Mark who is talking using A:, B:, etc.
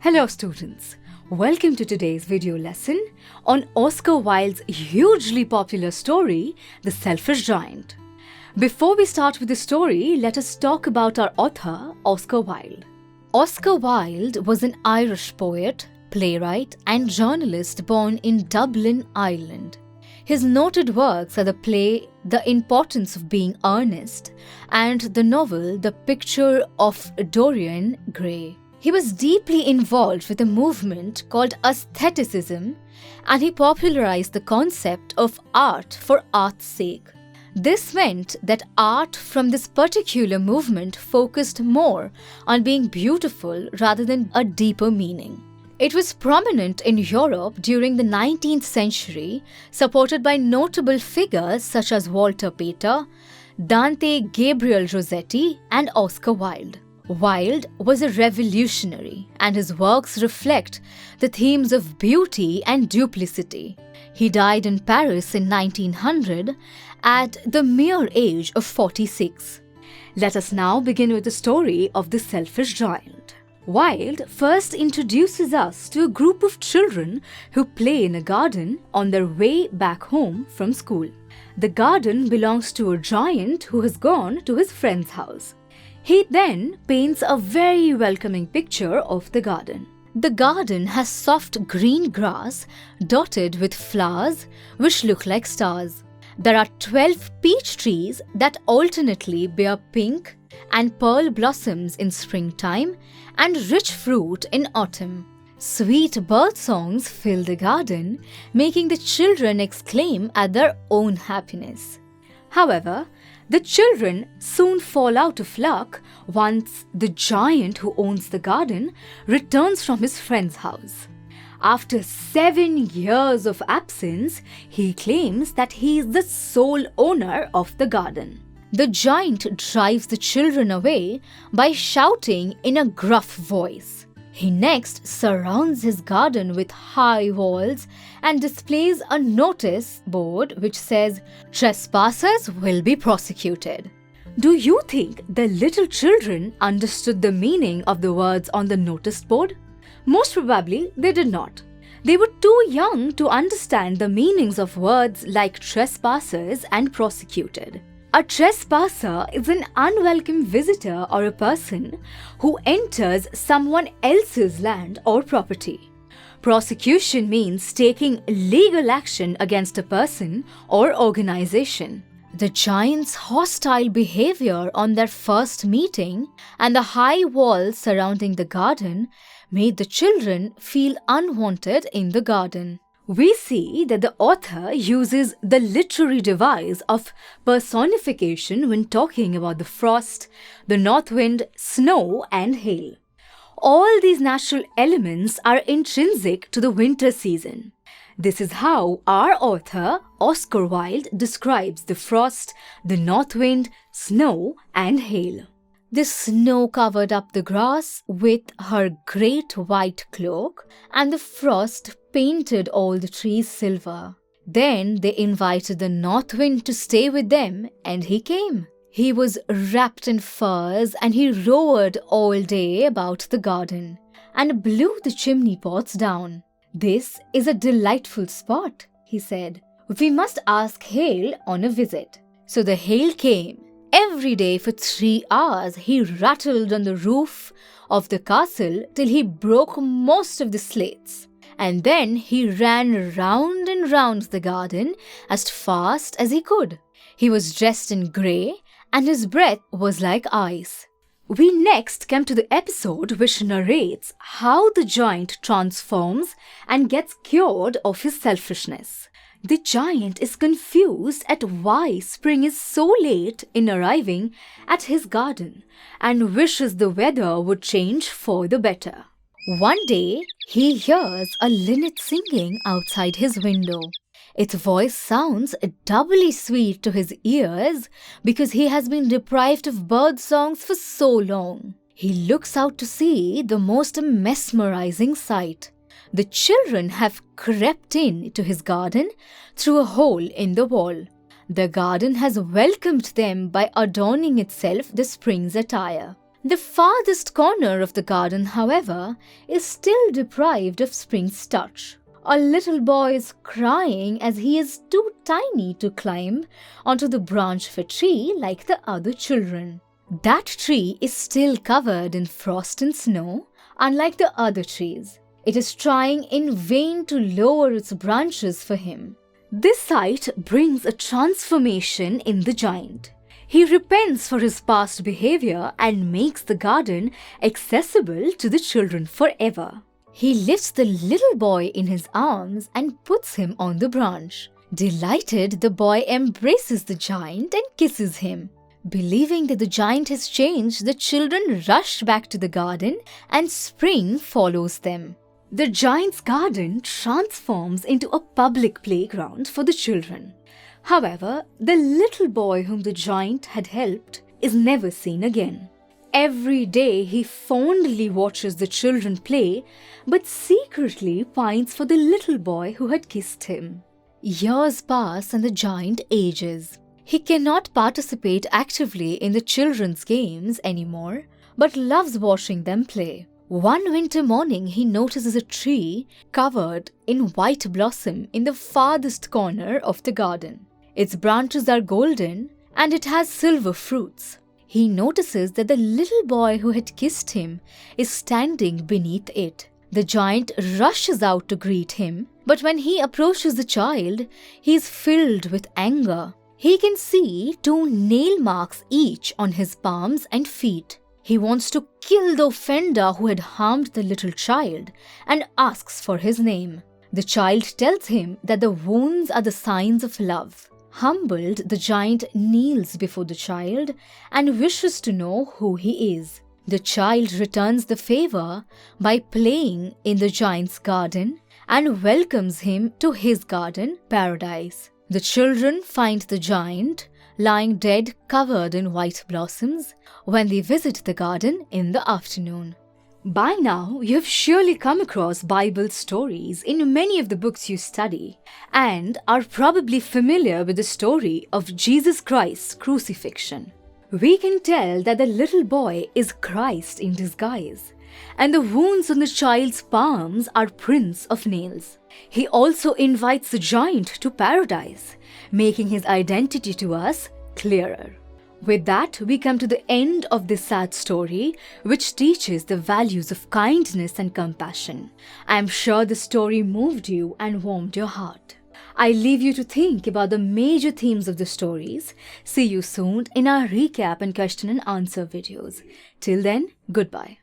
A: Hello students, welcome to today's video lesson on Oscar Wilde's hugely popular story, The Selfish Giant. Before we start with the story, let us talk about our author, Oscar Wilde. Oscar Wilde was an Irish poet, playwright and journalist born in Dublin, Ireland. His noted works are the play The Importance of Being Earnest and the novel The Picture of Dorian Gray. He was deeply involved with a movement called aestheticism, and he popularized the concept of art for art's sake. This meant that art from this particular movement focused more on being beautiful rather than a deeper meaning. It was prominent in Europe during the 19th century, supported by notable figures such as Walter Pater, Dante Gabriel Rossetti, and Oscar Wilde. Wilde was a revolutionary, and his works reflect the themes of beauty and duplicity. He died in Paris in 1900 at the mere age of 46. Let us now begin with the story of the Selfish Giant. Wilde first introduces us to a group of children who play in a garden on their way back home from school. The garden belongs to a giant who has gone to his friend's house. He then paints a very welcoming picture of the garden. The garden has soft green grass dotted with flowers which look like stars. There are 12 peach trees that alternately bear pink and pearl blossoms in springtime and rich fruit in autumn. Sweet bird songs fill the garden, making the children exclaim at their own happiness. However, the children soon fall out of luck once the giant who owns the garden returns from his friend's house. After 7 years of absence, he claims that he is the sole owner of the garden. The giant drives the children away by shouting in a gruff voice. He next surrounds his garden with high walls and displays a notice board which says, "Trespassers will be prosecuted." Do you think the little children understood the meaning of the words on the notice board? Most probably they did not. They were too young to understand the meanings of words like trespassers and prosecuted. A trespasser is an unwelcome visitor or a person who enters someone else's land or property. Prosecution means taking legal action against a person or organization. The giant's hostile behavior on their first meeting and the high walls surrounding the garden made the children feel unwanted in the garden. We see that the author uses the literary device of personification when talking about the frost, the north wind, snow, and hail. All these natural elements are intrinsic to the winter season. This is how our author, Oscar Wilde, describes the frost, the north wind, snow, and hail. The snow covered up the grass with her great white cloak, and the frost painted all the trees silver. Then they invited the north wind to stay with them, and he came. He was wrapped in furs, and he roared all day about the garden, and blew the chimney pots down. "This is a delightful spot," he said. "We must ask Hail on a visit." So the Hail came. Every day for 3 hours he rattled on the roof of the castle till he broke most of the slates. And then he ran round and round the garden as fast as he could. He was dressed in grey and his breath was like ice. We next come to the episode which narrates how the giant transforms and gets cured of his selfishness. The giant is confused at why spring is so late in arriving at his garden and wishes the weather would change for the better. One day, he hears a linnet singing outside his window. Its voice sounds doubly sweet to his ears because he has been deprived of bird songs for so long. He looks out to see the most mesmerizing sight. The children have crept in to his garden through a hole in the wall. The garden has welcomed them by adorning itself the spring's attire. The farthest corner of the garden, however, is still deprived of spring's touch. A little boy is crying as he is too tiny to climb onto the branch of a tree like the other children. That tree is still covered in frost and snow, unlike the other trees. It is trying in vain to lower its branches for him. This sight brings a transformation in the giant. He repents for his past behavior and makes the garden accessible to the children forever. He lifts the little boy in his arms and puts him on the branch. Delighted, the boy embraces the giant and kisses him. Believing that the giant has changed, the children rush back to the garden and spring follows them. The giant's garden transforms into a public playground for the children. However, the little boy whom the giant had helped is never seen again. Every day he fondly watches the children play, but secretly pines for the little boy who had kissed him. Years pass and the giant ages. He cannot participate actively in the children's games anymore, but loves watching them play. One winter morning, he notices a tree covered in white blossom in the farthest corner of the garden. Its branches are golden and it has silver fruits. He notices that the little boy who had kissed him is standing beneath it. The giant rushes out to greet him, but when he approaches the child, he is filled with anger. He can see 2 nail marks each on his palms and feet. He wants to kill the offender who had harmed the little child and asks for his name. The child tells him that the wounds are the signs of love. Humbled, the giant kneels before the child and wishes to know who he is. The child returns the favor by playing in the giant's garden and welcomes him to his garden paradise. The children find the giant lying dead covered in white blossoms when they visit the garden in the afternoon. By now, you have surely come across Bible stories in many of the books you study and are probably familiar with the story of Jesus Christ's crucifixion. We can tell that the little boy is Christ in disguise, and the wounds on the child's palms are prints of nails. He also invites the giant to paradise, making his identity to us clearer. With that, we come to the end of this sad story, which teaches the values of kindness and compassion. I am sure the story moved you and warmed your heart. I leave you to think about the major themes of the stories. See you soon in our recap and question and answer videos. Till then, goodbye.